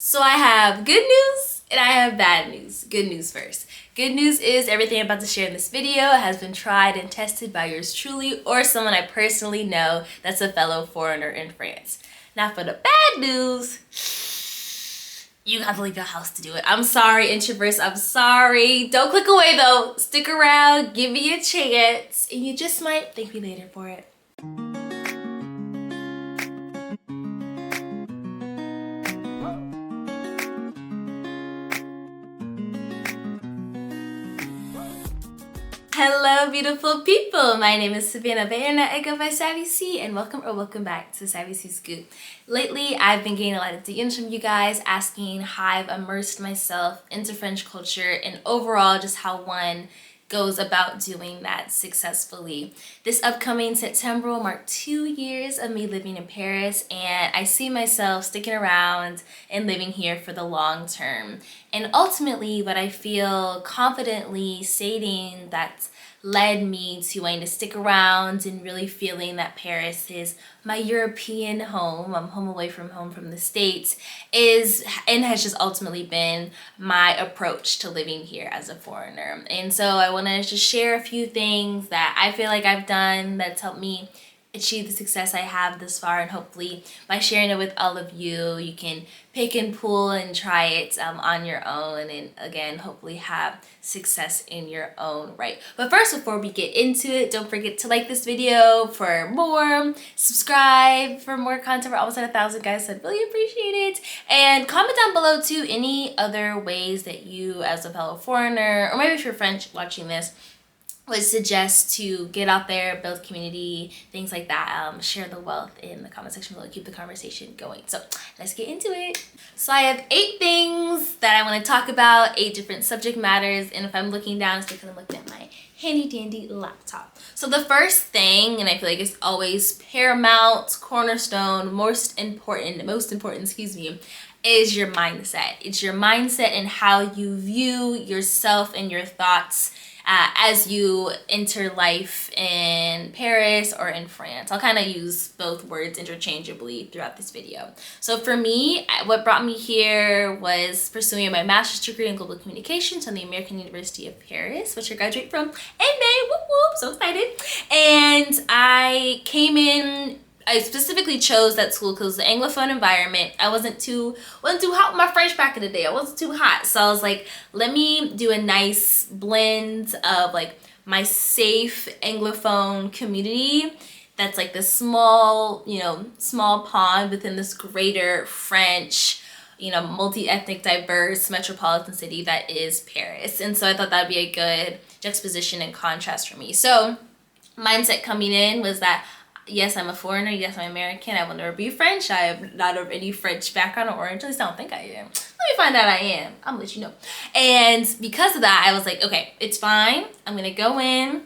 So I have good news and I have bad news. Good news first. Good news is everything I'm about to share in this video has been tried and tested by yours truly or someone I personally know that's a fellow foreigner in France. Now for the bad news, you have to leave your house to do it. I'm sorry, introverts, I'm sorry. Don't click away though. Stick around, give me a chance, and you just might thank me later for it. Hello beautiful people, my name is Savannah Bayana, I go by Savvy C, and welcome back to Savvy C Scoop. Lately I've been getting a lot of DMs from you guys asking how I've immersed myself into French culture and overall just how one goes about doing that successfully. This upcoming September will mark 2 years of me living in Paris, and I see myself sticking around and living here for the long term. And ultimately, what I feel confidently stating that led me to wanting to stick around and really feeling that Paris is my European home. I'm home away from home from the States is and has just ultimately been my approach to living here as a foreigner. And so I want to just share a few things that I feel like I've done that's helped me achieve the success I have this far, and hopefully by sharing it with all of you, you can pick and pull and try it on your own, and again hopefully have success in your own right. But first, before we get into it, don't forget to like this video for more, subscribe for more content. We're almost at 1,000 guys, so I'd really appreciate it, and comment down below too any other ways that you as a fellow foreigner, or maybe if you're French watching this, would suggest to get out there, build community, things like that. Share the wealth in the comment section below, keep the conversation going. So let's get into it. So I have 8 things that I want to talk about, 8 different subject matters, and if I'm looking down, it's because I'm looking at my handy dandy laptop. So the first thing, and I feel like it's always paramount, cornerstone, most important, is your mindset. It's your mindset and how you view yourself and your thoughts as you enter life in Paris or in France. I'll kind of use both words interchangeably throughout this video. So for me, what brought me here was pursuing my master's degree in global communications from the American University of Paris, which I graduate from in May. Whoop whoop, so excited. And I specifically chose that school because the Anglophone environment, I wasn't too hot with my French back in the day. I wasn't too hot. So I was like, let me do a nice blend of like my safe Anglophone community that's like this small pond within this greater French, multi-ethnic, diverse metropolitan city that is Paris. And so I thought that'd be a good juxtaposition and contrast for me. So mindset coming in was that yes, I'm a foreigner. Yes, I'm American. I will never be French. I am not of any French background or origin. At least I don't think I am. Let me find out I am. I'm gonna let you know. And because of that, I was like, okay, it's fine. I'm gonna go in.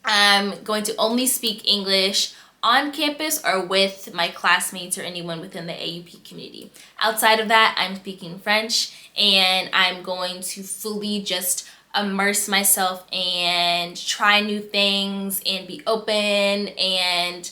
I'm going to only speak English on campus or with my classmates or anyone within the AUP community. Outside of that, I'm speaking French, and I'm going to fully just immerse myself and try new things and be open and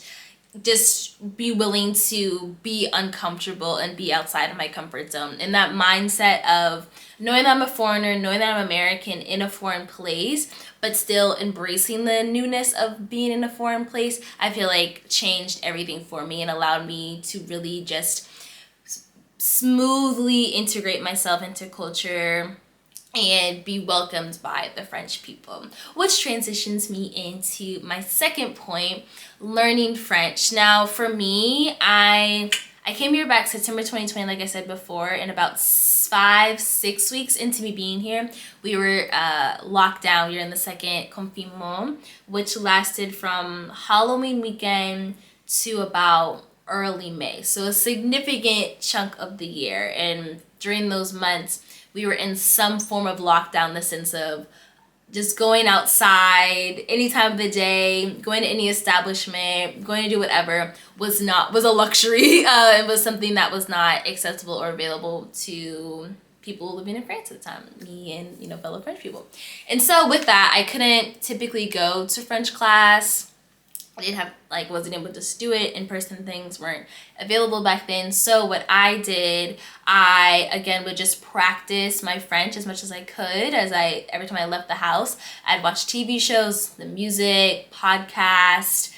just be willing to be uncomfortable and be outside of my comfort zone. And that mindset of knowing that I'm a foreigner, knowing that I'm American in a foreign place, but still embracing the newness of being in a foreign place, I feel like changed everything for me and allowed me to really just smoothly integrate myself into culture and be welcomed by the French people, which transitions me into my second point, learning French. Now, for me, I came here back September 2020, like I said before, and about 5-6 weeks into me being here, we were locked down. We were in the second confinement, which lasted from Halloween weekend to about early May. So a significant chunk of the year. And during those months, we were in some form of lockdown, in the sense of just going outside any time of the day, going to any establishment, going to do whatever was a luxury. It was something that was not accessible or available to people living in France at the time, me and fellow French people. And so with that, I couldn't typically go to French class. I didn't have, like, wasn't able to just do it in person. Things weren't available back then. So what I did, I again would just practice my French as much as I could. Every time I left the house, I'd watch TV shows, the music, podcast,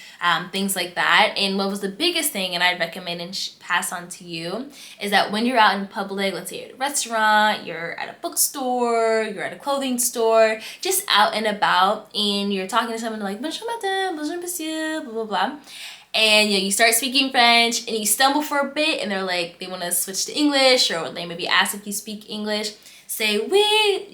things like that. And what was the biggest thing, and I'd recommend and pass on to you, is that when you're out in public, let's say you're at a restaurant, you're at a bookstore, you're at a clothing store, just out and about, and you're talking to someone like bonjour madame, bonjour monsieur, blah blah blah, and you start speaking French and you stumble for a bit, and they're like, they want to switch to English, or they maybe ask if you speak English. Say oui,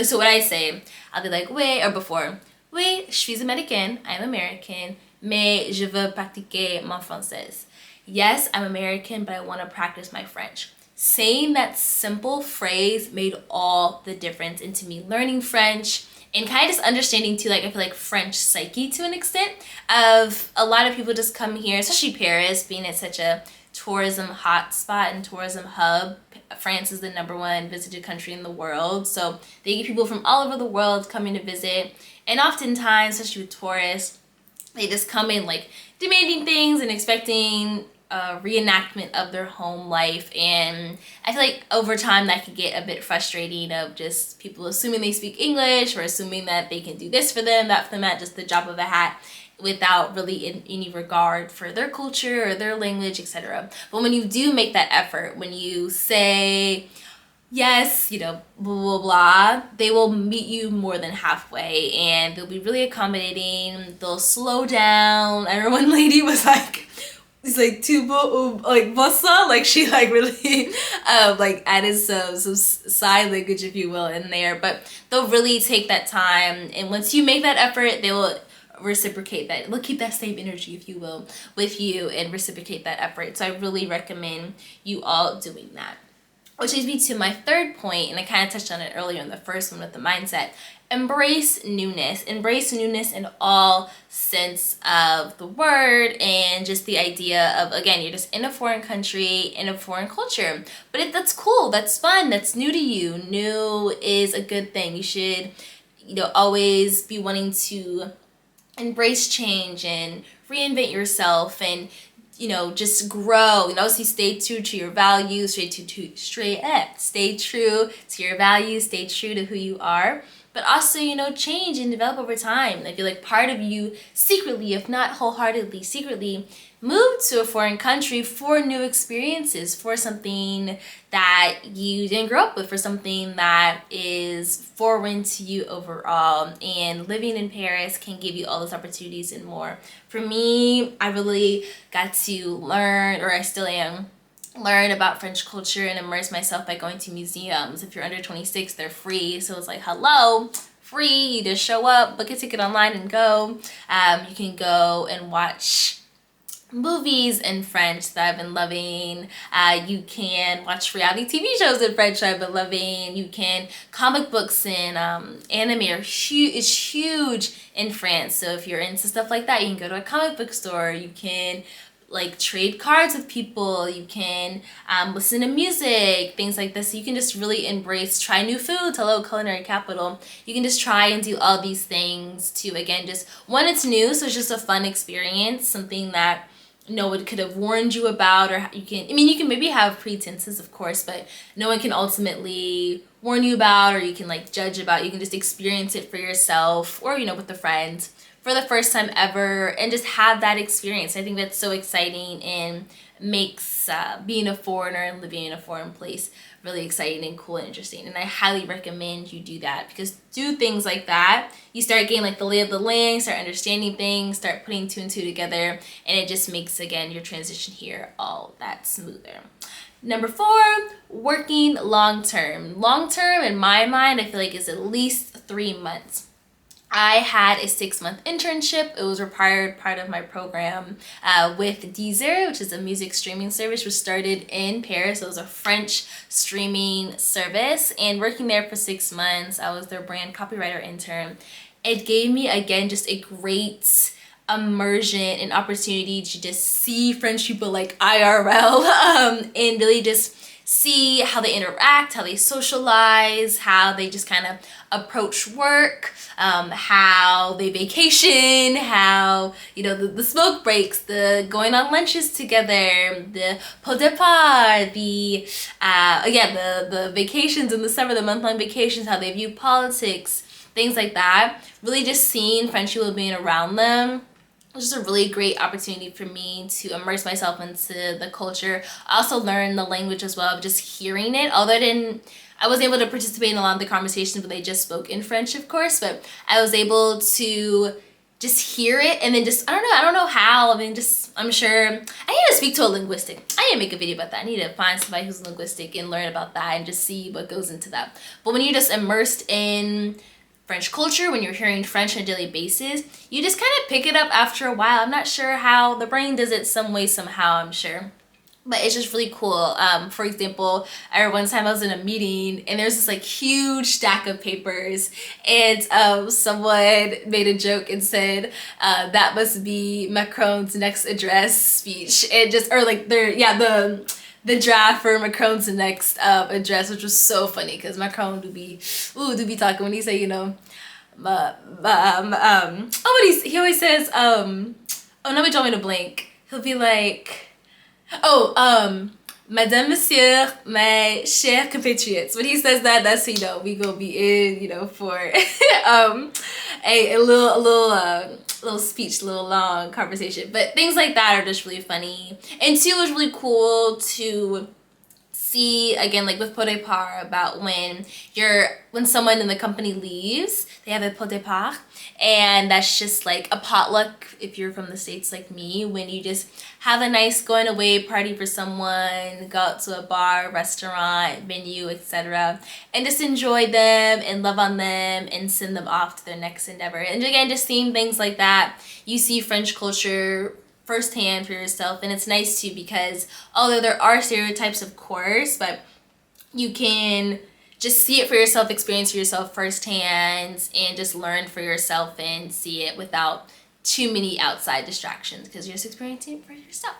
so what I say, I'll be like oui, or before, oui, je suis américaine, I'm American, mais je veux pratiquer mon français. Yes, I'm American, but I want to practice my French. Saying that simple phrase made all the difference into me learning French, and kind of just understanding too, like, I feel like French psyche to an extent, of a lot of people just come here, especially Paris, being at such a tourism hotspot and tourism hub. France is the #1 visited country in the world, so they get people from all over the world coming to visit, and oftentimes, especially with tourists, they just come in like demanding things and expecting a reenactment of their home life, and I feel like over time that can get a bit frustrating, of just people assuming they speak English, or assuming that they can do this for them, that for them, at just the drop of a hat, without really any regard for their culture or their language, etc. But when you do make that effort, when you say yes, blah, blah, blah, they will meet you more than halfway, and they'll be really accommodating. They'll slow down. I remember one lady was like, it's like like bossa, like she like really like added some side language, if you will, in there. But they'll really take that time, and once you make that effort, they will reciprocate that. They'll keep that same energy, if you will, with you, and reciprocate that effort. So I really recommend you all doing that. Which leads me to my third point, and I kind of touched on it earlier in the first one with the mindset. Embrace newness. Embrace newness in all sense of the word, and just the idea of, again, you're just in a foreign country, in a foreign culture. But that's cool, that's fun, that's new to you. New is a good thing. You should, always be wanting to embrace change and reinvent yourself, and just grow. So stay true to your values, stay true to your values, stay true to who you are. But also, change and develop over time. I feel like part of you secretly, if not wholeheartedly, secretly moved to a foreign country for new experiences, for something that you didn't grow up with, for something that is foreign to you overall. And living in Paris can give you all those opportunities and more. For me, I really got to learn, or I still am, learn about French culture and immerse myself by going to museums. If you're under 26, they're free. So it's like, hello, free. You just show up, book a ticket online, and go. You can go and watch movies in French that I've been loving. You can watch reality TV shows in French that I've been loving. You can, comic books and anime are it's huge in France. So if you're into stuff like that, you can go to a comic book store. You can like trade cards with people. You can listen to music, things like this. So you can just really embrace, try new foods. Hello, culinary capital. You can just try and do all these things to, again, just, one, it's new, so it's just a fun experience, something that no one could have warned you about, or you can maybe have pretenses, of course, but no one can ultimately warn you about, or you can like judge about. You can just experience it for yourself, or with a friend, for the first time ever, and just have that experience. I think that's so exciting, and makes being a foreigner and living in a foreign place really exciting and cool and interesting. And I highly recommend you do that, because do things like that, you start getting like the lay of the land, start understanding things, start putting two and two together, and it just makes, again, your transition here all that smoother. Number 4, working long-term. Long-term, in my mind, I feel like is at least 3 months. I had a 6-month internship. It was required part of my program with Deezer, which is a music streaming service, which started in Paris. It was a French streaming service, and working there for 6 months, I was their brand copywriter intern. It gave me, again, just a great immersion and opportunity to just see French people like IRL, and really just see how they interact, how they socialize, how they just kind of approach work, how they vacation, how, you know, the smoke breaks, the going on lunches together, the pot de part, the again, the vacations in the summer, the month-long vacations, how they view politics, things like that. Really just seeing French people being around them. It was just a really great opportunity for me to immerse myself into the culture. I also learned the language as well, of just hearing it. Although I wasn't able to participate in a lot of the conversations where they just spoke in French, of course, but I was able to just hear it and then just, I don't know how. I mean, just, I'm sure, I need to speak to a linguistic. I need to make a video about that. I need to find somebody who's linguistic and learn about that and just see what goes into that. But when you're just immersed in French culture, when you're hearing French on a daily basis, you just kind of pick it up after a while. I'm not sure how. The brain does it some way, somehow, I'm sure. But it's just really cool. For example, I remember one time I was in a meeting and there's this like huge stack of papers, and someone made a joke and said that must be Macron's next address speech, and just, or like the draft for Macron's next address, which was so funny because Macron do be talking when he say, you know, he always says, oh, nobody told me to blink. He'll be like, Madame, Monsieur, my chers compatriots. When he says that, that's, you know, we gonna be in, you know, for a little speech, a little long conversation. But things like that are just really funny. And two, it was really cool to see, again, like with pot de part, about when someone in the company leaves, they have a pot de part, and that's just like a potluck if you're from the States like me, when you just have a nice going away party for someone, go out to a bar, restaurant, venue, etc., and just enjoy them and love on them and send them off to their next endeavor. And again, just seeing things like that, you see French culture firsthand for yourself. And it's nice too, because although there are stereotypes, of course, but you can just see it for yourself, experience for yourself firsthand, and just learn for yourself and see it without too many outside distractions, because you're just experiencing it for yourself.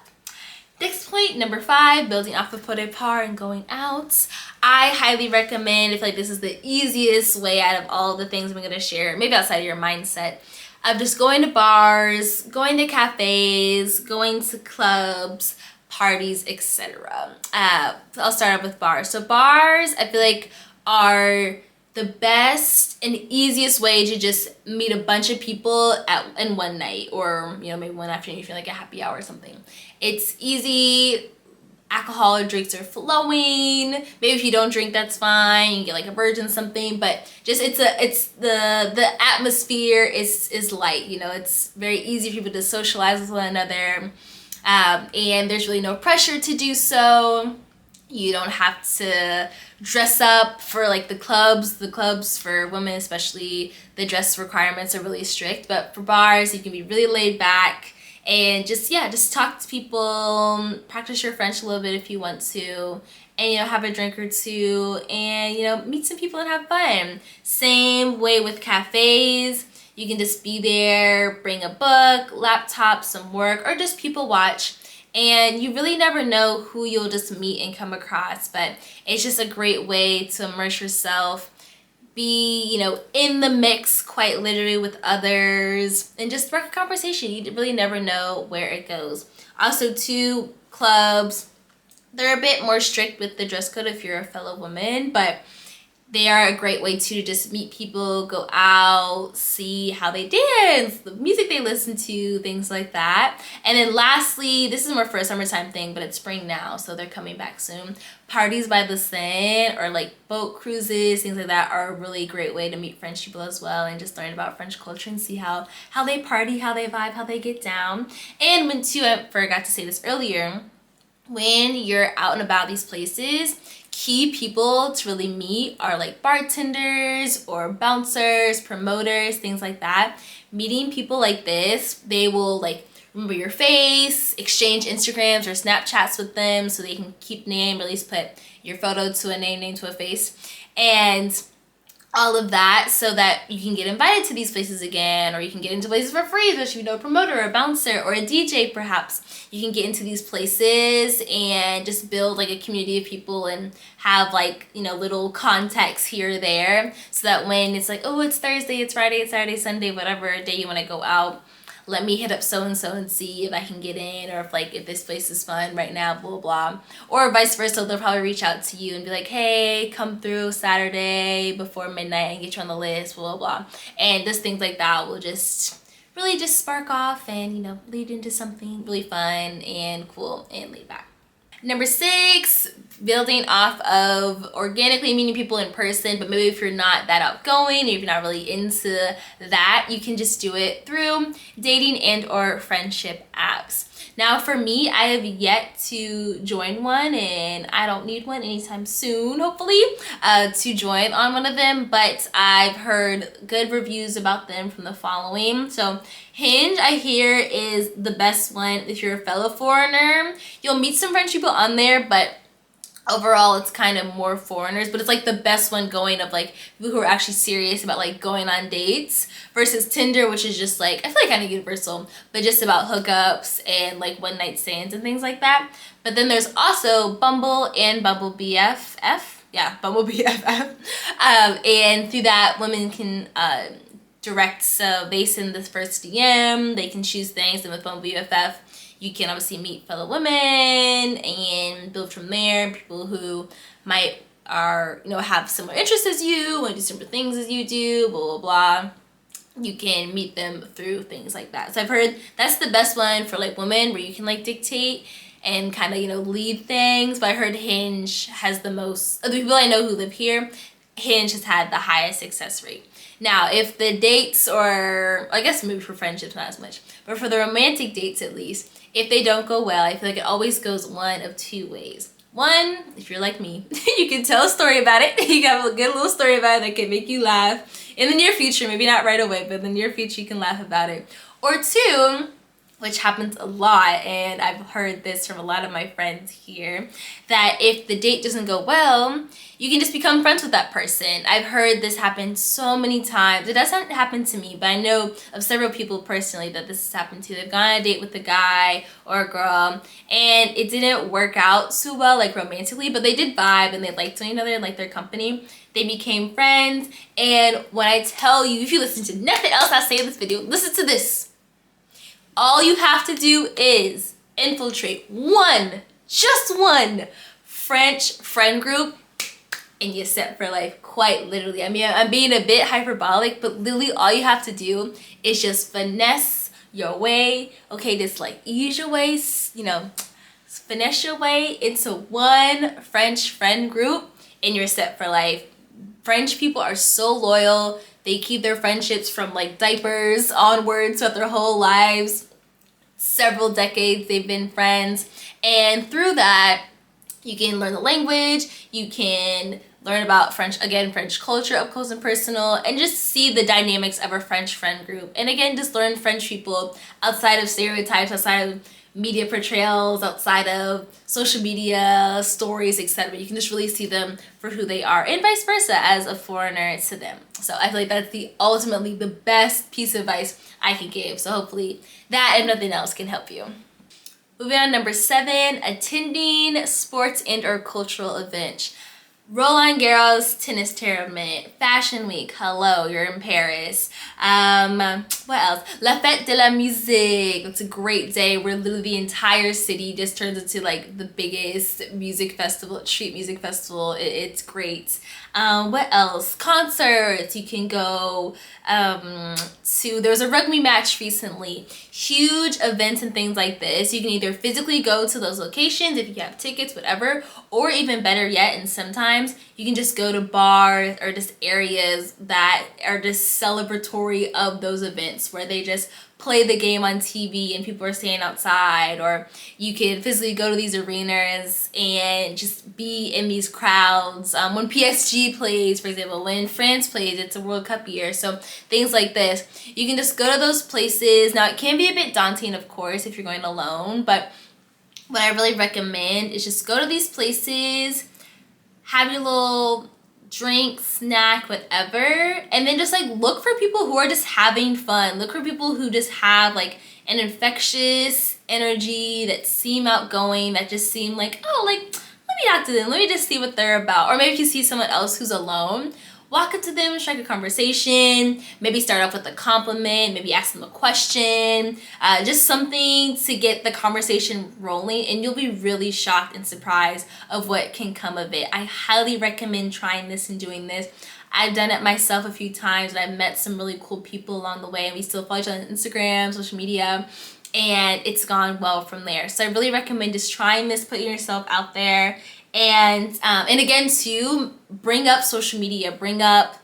Next point, number 5, building off of pot de part and going out. I highly recommend, I feel like this is the easiest way out of all the things I'm going to share, maybe outside of your mindset, of just going to bars, going to cafes, going to clubs, parties, etc. I'll start off with bars. So bars, I feel like, are the best and easiest way to just meet a bunch of people in one night, or, you know, maybe one afternoon if you're like a happy hour or something. It's easy. Alcoholic drinks are flowing. Maybe if you don't drink, that's fine. You can get like a virgin something, but just the atmosphere is light. You know, it's very easy for people to socialize with one another, and there's really no pressure to do so. You don't have to dress up for like the clubs. The clubs for women, especially, the dress requirements are really strict. But for bars, you can be really laid back. And just talk to people, practice your French a little bit if you want to, and, you know, have a drink or two, and, you know, meet some people and have fun. Same way with cafes. You can just be there, bring a book, laptop, some work, or just people watch. And you really never know who you'll just meet and come across, but it's just a great way to immerse yourself, be, you know, in the mix quite literally with others, and just spark a conversation. You really never know where it goes. Also, too, clubs, they're a bit more strict with the dress code if you're a fellow woman, but they are a great way too to just meet people, go out, see how they dance, the music they listen to, things like that. And then lastly, this is more for a summertime thing, but it's spring now, so they're coming back soon. Parties by the Seine, or like boat cruises, things like that, are a really great way to meet French people as well, and just learn about French culture and see how they party, how they vibe, how they get down. And when too, I forgot to say this earlier, when you're out and about these places, key people to really meet are like bartenders or bouncers, promoters, things like that. Meeting people like this, they will like remember your face, exchange Instagrams or Snapchats with them so they can keep name, or at least put your photo to a name to a face. And all of that so that you can get invited to these places again, or you can get into places for free, especially if you know a promoter or a bouncer or a DJ perhaps. You can get into these places and just build like a community of people and have like, you know, little contacts here or there, so that when it's like, oh, it's Thursday, it's Friday, it's Saturday, Sunday, whatever day you want to go out, let me hit up so-and-so and see if I can get in, or if this place is fun right now, blah, blah. Or vice versa, they'll probably reach out to you and be like, hey, come through Saturday before midnight and get you on the list, blah, blah, blah. And just things like that will just really just spark off and, you know, lead into something really fun and cool and laid back. Number 6, building off of organically meeting people in person, but maybe if you're not that outgoing, or if you're not really into that, you can just do it through dating and or friendship apps. Now for me, I have yet to join one, and I don't need one anytime soon, hopefully, to join on one of them, but I've heard good reviews about them from the following. So Hinge, I hear, is the best one if you're a fellow foreigner. You'll meet some French people on there, but overall it's kind of more foreigners, but it's like the best one going of like people who are actually serious about like going on dates, versus Tinder, which is just like, I feel like kind of universal, but just about hookups and like one night stands and things like that. But then there's also Bumble and Bumble BFF. Yeah, Bumble BFF. And through that, women can direct, so they send this first DM, they can choose things, and with Bumble BFF, you can obviously meet fellow women and build from there. People who might have similar interests as you, want to do similar things as you do, blah, blah, blah. You can meet them through things like that. So I've heard that's the best one for like women, where you can like dictate and kind of, lead things. But I heard Hinge has the most, of the people I know who live here, Hinge has had the highest success rate. Now, if the dates, or I guess maybe for friendships not as much, but for the romantic dates at least, if they don't go well, I feel like it always goes one of two ways. One, if you're like me, you can tell a story about it. You can have a good little story about it that can make you laugh in the near future. Maybe not right away, but in the near future you can laugh about it. Or two, which happens a lot, and I've heard this from a lot of my friends here, that if the date doesn't go well, you can just become friends with that person. I've heard this happen so many times. It doesn't happen to me, but I know of several people personally that this has happened to. They've gone on a date with a guy or a girl, and it didn't work out so well, like romantically, but they did vibe and they liked one another and liked their company. They became friends, and when I tell you, if you listen to nothing else I say in this video, listen to this. All you have to do is infiltrate just one French friend group, and you're set for life, quite literally. I mean, I'm being a bit hyperbolic, but literally all you have to do is just finesse your way, okay, just like ease your way, finesse your way into one French friend group, and you're set for life. French people are so loyal. They keep their friendships from like diapers onwards throughout their whole lives. Several decades they've been friends, and through that you can learn the language, you can learn about French culture up close and personal, and just see the dynamics of a French friend group. And again, just learn French people outside of stereotypes, outside of media portrayals, outside of social media stories, etc. You can just really see them for who they are, and vice versa as a foreigner to them. So I feel like that's ultimately the best piece of advice I can give. So hopefully that, if nothing else, can help you. Moving on, number 7, attending sports and or cultural events. Roland Garros tennis tournament, Fashion Week, hello, you're in Paris. What else? La Fête de la Musique, it's a great day where literally the entire city just turns into like the biggest music festival, street music festival. It's great. What else? Concerts, you can go there was a rugby match recently. Huge events and things like this. You can either physically go to those locations if you have tickets, whatever, or even better yet, and sometimes you can just go to bars or just areas that are just celebratory of those events, where they just play the game on TV and people are staying outside, or you can physically go to these arenas and just be in these crowds. When PSG plays, for example, when France plays, it's a World Cup year, so things like this. You can just go to those places. Now, it can be a bit daunting, of course, if you're going alone, but what I really recommend is just go to these places, have your little drink, snack, whatever, and then just like look for people who are just having fun. Look for people who just have like an infectious energy, that seem outgoing, that just seem like, oh, like, let me talk to them, let me just see what they're about. Or maybe if you see someone else who's alone, walk up to them, strike a conversation, maybe start off with a compliment, maybe ask them a question, just something to get the conversation rolling, and you'll be really shocked and surprised of what can come of it. I highly recommend trying this and doing this. I've done it myself a few times, and I've met some really cool people along the way, and we still follow each other on Instagram, social media, and it's gone well from there. So I really recommend just trying this, putting yourself out there. And again, too, bring up social media, bring up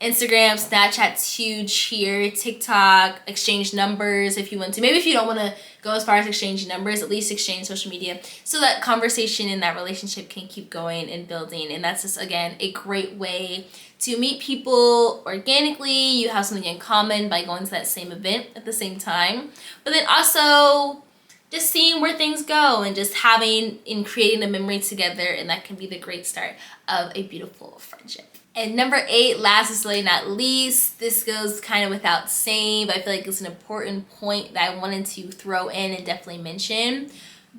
Instagram, Snapchat's huge here, TikTok, exchange numbers if you want to. Maybe if you don't want to go as far as exchange numbers, at least exchange social media so that conversation in that relationship can keep going and building. And that's just, again, a great way to meet people organically. You have something in common by going to that same event at the same time. But then also just seeing where things go and just having and creating a memory together, and that can be the great start of a beautiful friendship. And number 8, last but certainly not least, this goes kind of without saying, but I feel like it's an important point that I wanted to throw in and definitely mention.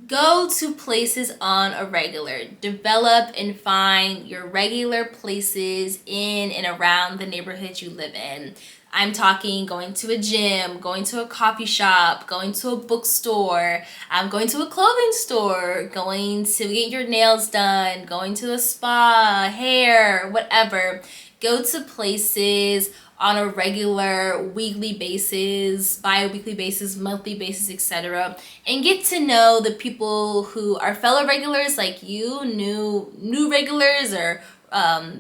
Go to places on a regular. Develop and find your regular places in and around the neighborhood you live in. I'm talking going to a gym, going to a coffee shop, going to a bookstore, going to a clothing store, going to get your nails done, going to a spa, hair, whatever. Go to places on a regular weekly basis, bi-weekly basis, monthly basis, etc. And get to know the people who are fellow regulars like you, new regulars, or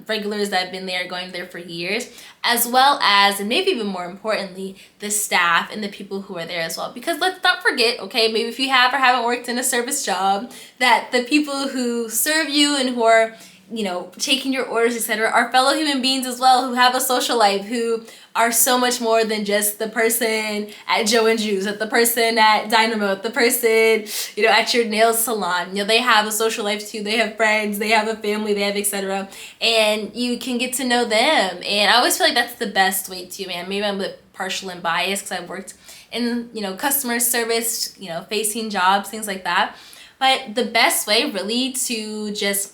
regulars that have been there, going there for years, as well as, and maybe even more importantly, the staff and the people who are there as well. Because let's not forget, okay, maybe if you have or haven't worked in a service job, that the people who serve you and who are, you know, taking your orders, etc., are fellow human beings as well, who have a social life, who are so much more than just the person at Joe and Juice, at the person at Dynamo, the person, you know, at your nail salon. You know, they have a social life too. They have friends, they have a family, they have etc. And you can get to know them. And I always feel like that's the best way to, man. Maybe I'm a bit partial and biased because I've worked in, you know, customer service, you know, facing jobs, things like that. But the best way really to just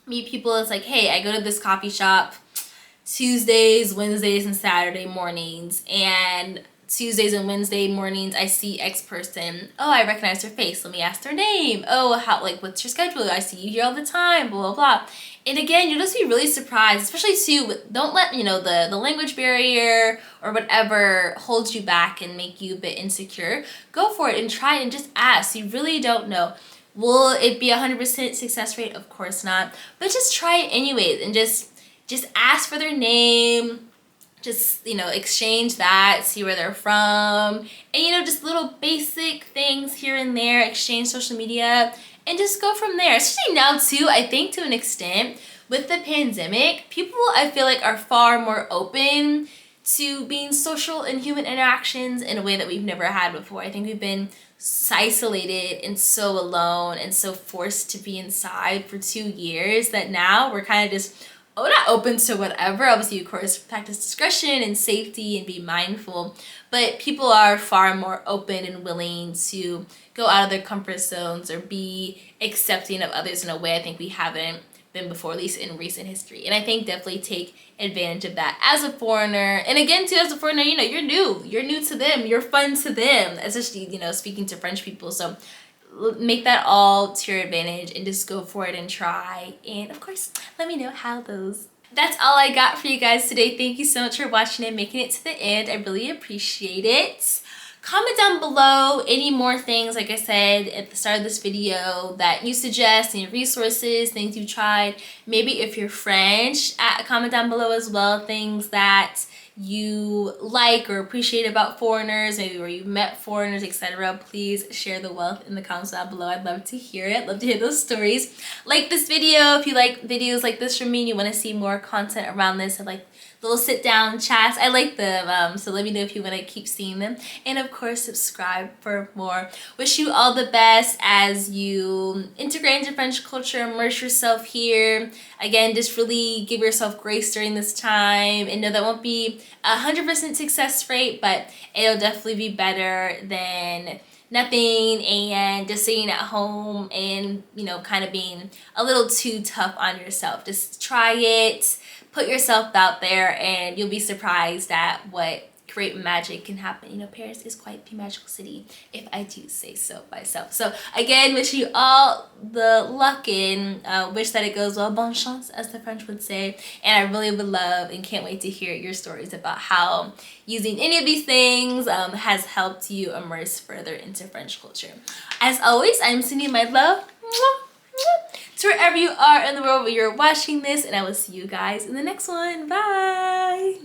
meet people is like, hey, I go to this coffee shop Tuesdays, Wednesdays, and Saturday mornings, and Tuesdays and Wednesday mornings I see X person. Oh, I recognize their face, let me ask their name. Oh, how, like, what's your schedule? I see you here all the time, blah blah blah. And again, you'll just be really surprised, especially too, don't let, you know, the language barrier or whatever hold you back and make you a bit insecure. Go for it and try and just ask. You really don't know. Will it be 100% success rate? Of course not. But just try it anyways, and just ask for their name. Just, you know, exchange that, see where they're from, and, you know, just little basic things here and there. Exchange social media, and just go from there. Especially now too, I think to an extent with the pandemic, people, I feel like, are far more open to being social and human interactions in a way that we've never had before. I think we've been isolated and so alone and so forced to be inside for 2 years that now we're kind of just, oh, not open to whatever. Obviously, of course, practice discretion and safety and be mindful, but people are far more open and willing to go out of their comfort zones or be accepting of others in a way I think we haven't been before, at least in recent history. And I think definitely take advantage of that as a foreigner. And again, too, as a foreigner, you know, you're new to them, you're fun to them, especially, you know, speaking to French people. So make that all to your advantage and just go for it and try. And of course, let me know how those. That's all I got for you guys today. Thank you so much for watching and making it to the end. I really appreciate it. Comment down below any more things, like I said at the start of this video, that you suggest, any resources, things you've tried. Maybe if you're French, comment down below as well, things that you like or appreciate about foreigners, maybe where you've met foreigners, etc. Please share the wealth in the comments down below. I'd love to hear it. Love to hear those stories. Like this video if you like videos like this from me and you want to see more content around this. I like little sit down chats. I like them, so let me know if you want to keep seeing them. And of course, subscribe for more. Wish you all the best as you integrate into French culture, immerse yourself here. Again, just really give yourself yourself grace during this time, and know that won't be 100% success rate, but it'll definitely be better than nothing and just sitting at home and, you know, kind of being a little too tough on yourself. Just try it, put yourself out there, and you'll be surprised at what great magic can happen. You know, Paris is quite the magical city, if I do say so myself. So again, wish you all the luck and wish that it goes well. Bonne chance, as the French would say. And I really would love and can't wait to hear your stories about how using any of these things has helped you immerse further into French culture. As always, I'm sending my love to wherever you are in the world where you're watching this, and I will see you guys in the next one. Bye!